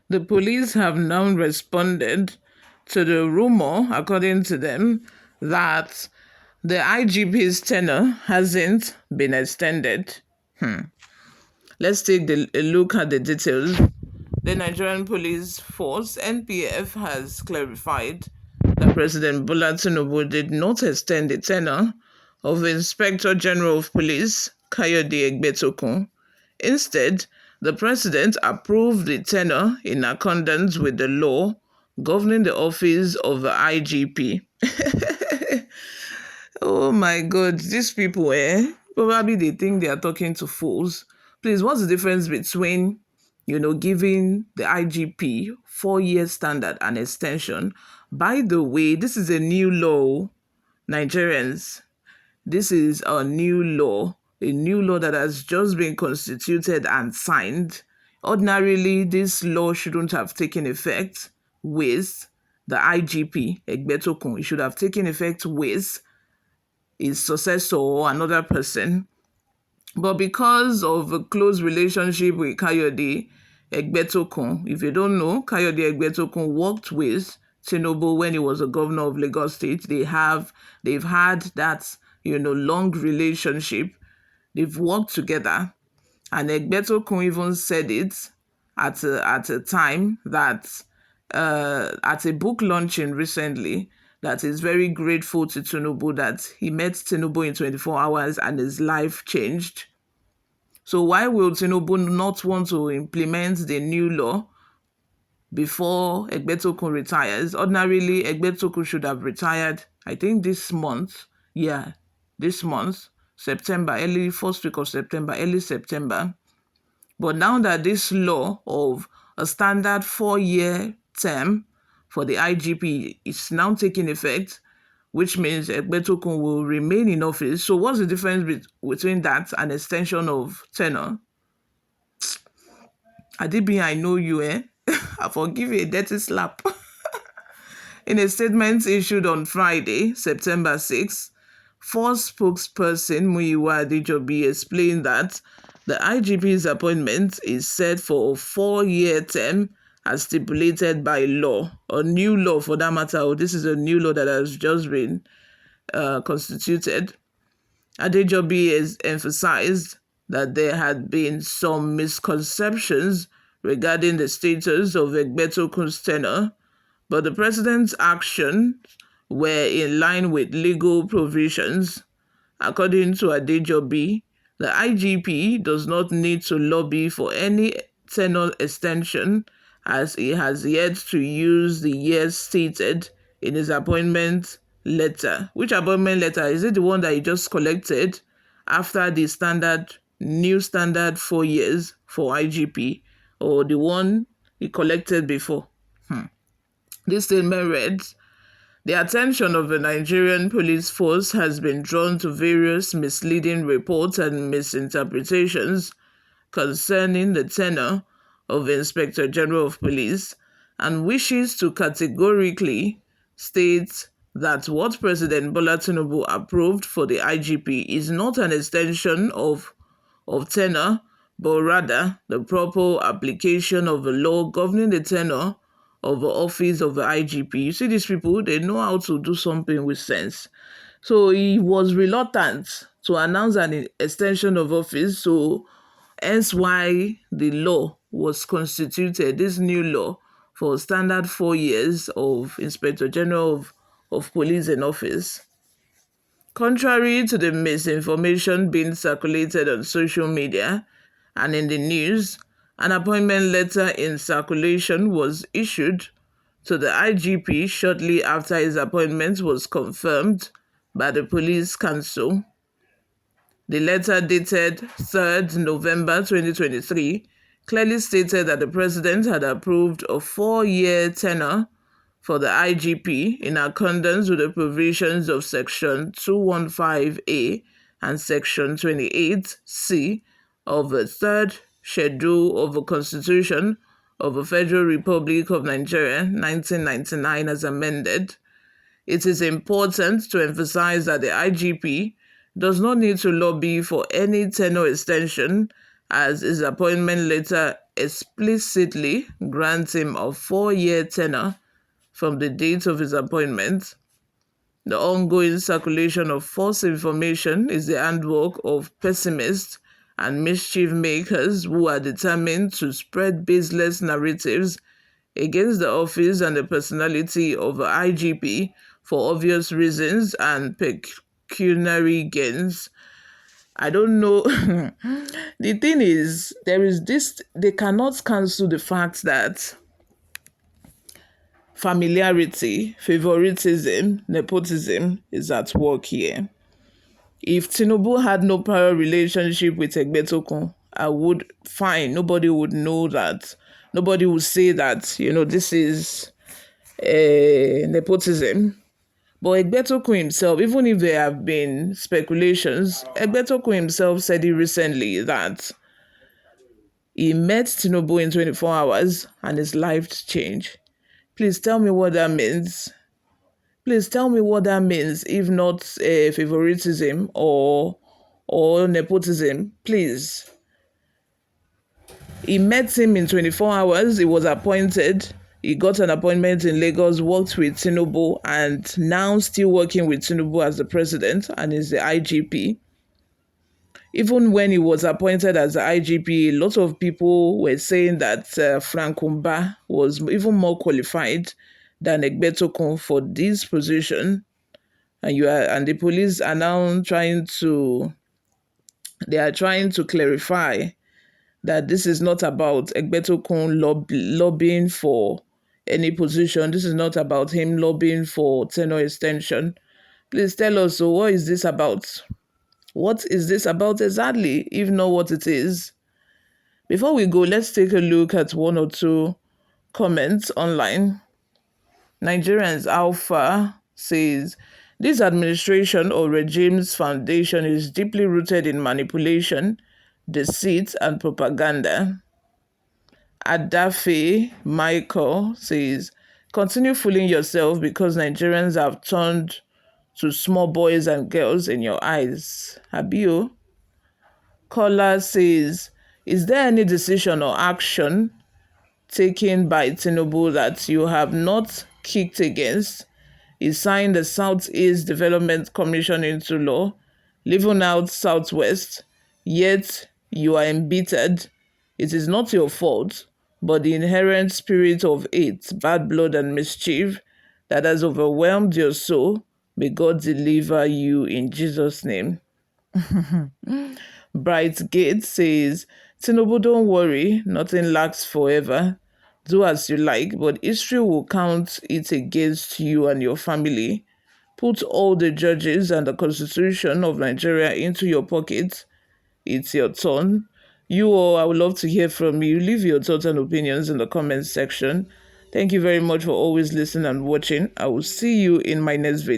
The police have now responded to the rumor, according to them, that the IGP's tenure hasn't been extended. Let's take a look at the details. The Nigerian Police Force, NPF, has clarified that President Bola Tinubu did not extend the tenure of Inspector General of Police, Kayode Egbetokun. Instead, the president approved the tenure in accordance with the law governing the office of the IGP. Oh my God, these people, probably they think they are talking to fools. Please, what's the difference between, giving the IGP 4-year standard and extension? By the way, this is a new law, Nigerians. This is a new law that has just been constituted and signed. Ordinarily, this law shouldn't have taken effect with the IGP, Egbetokun. It should have taken effect with his successor or another person. But because of a close relationship with Kayode Egbetokun, if you don't know, Kayode Egbetokun worked with Tinubu when he was a governor of Lagos State. They've had that long relationship. They've worked together, and Egbetokun even said it at a time that at a book launching recently, that is very grateful to Tinubu that he met Tinubu in 24 hours and his life changed. So why will Tinubu not want to implement the new law before Egbetokun retires? Ordinarily, Egbetokun should have retired, I think this month. Yeah, this month, September, early first week of September, early September. But now that this law of a standard 4-year term for the IGP is now taking effect, which means Egbetokun will remain in office. So what's the difference between that and extension of tenure? Adibi, I know you, I forgive you a dirty slap. In a statement issued on Friday, September 6, Force spokesperson Muyiwa Adejobi explained that the IGP's appointment is set for a 4-year term as stipulated by law, a new law for that matter. This is a new law that has just been constituted. Adejobi has emphasized that there had been some misconceptions regarding the status of Egbetokun's tenure, but the president's actions were in line with legal provisions. According to Adejobi, the IGP does not need to lobby for any tenure extension as he has yet to use the years stated in his appointment letter. Which appointment letter? Is it the one that he just collected after the new standard 4 years for IGP, or the one he collected before? This statement reads, the attention of the Nigerian police force has been drawn to various misleading reports and misinterpretations concerning the tenure of Inspector General of Police, and wishes to categorically state that what President Bola Tinubu approved for the IGP is not an extension of tenure, but rather the proper application of the law governing the tenure of the office of the IGP. You see, these people, they know how to do something with sense. So he was reluctant to announce an extension of office, so hence why the law was constituted, this new law for standard 4 years of Inspector General of Police in office. Contrary to the misinformation being circulated on social media and in the news, an appointment letter in circulation was issued to the IGP shortly after his appointment was confirmed by the Police Council. The letter dated 3rd November 2023 clearly stated that the president had approved a 4-year tenure for the IGP in accordance with the provisions of Section 215A and Section 28C of the Third Schedule of the Constitution of the Federal Republic of Nigeria, 1999, as amended. It is important to emphasize that the IGP does not need to lobby for any tenure extension, as his appointment letter explicitly grant him a 4-year tenure from the date of his appointment. The ongoing circulation of false information is the handwork of pessimists and mischief makers who are determined to spread baseless narratives against the office and the personality of IGP for obvious reasons and pecuniary gains. I don't know. The thing is, they cannot cancel the fact that familiarity, favoritism, nepotism is at work here. If Tinubu had no prior relationship with Egbetokun, fine, nobody would know that. Nobody would say that, this is nepotism. But Egbetokun himself, even if there have been speculations, Egbetokun himself said it recently that he met Tinubu in 24 hours and his life changed. Please tell me what that means. Please tell me what that means, if not favoritism or nepotism. Please. He met him in 24 hours. He was appointed. He got an appointment in Lagos, worked with Tinubu, and now still working with Tinubu as the president and is the IGP. Even when he was appointed as the IGP, a lot of people were saying that Frank Umba was even more qualified than Egbetokun for this position. And the police are now trying to clarify that this is not about Egbetokun lobbying for any position. This is not about him lobbying for tenure extension. Please tell us, so what is this about? What is this about exactly, if not what it is? Before we go, let's take a look at one or two comments online. Nigerians Alpha says, this administration or regime's foundation is deeply rooted in manipulation, deceit, and propaganda. Adafe Michael says, continue fooling yourself because Nigerians have turned to small boys and girls in your eyes. Abio. Kola says, is there any decision or action taken by Tinubu that you have not kicked against? He signed the Southeast Development Commission into law, leaving out Southwest, yet you are embittered. It is not your fault, but the inherent spirit of hate, bad blood, and mischief that has overwhelmed your soul. May God deliver you in Jesus' name. Bright Gate says, Tinubu, don't worry, nothing lasts forever. Do as you like, but history will count it against you and your family. Put all the judges and the Constitution of Nigeria into your pocket. It's your turn. You all, I would love to hear from you. Leave your thoughts and opinions in the comments section. Thank you very much for always listening and watching. I will see you in my next video.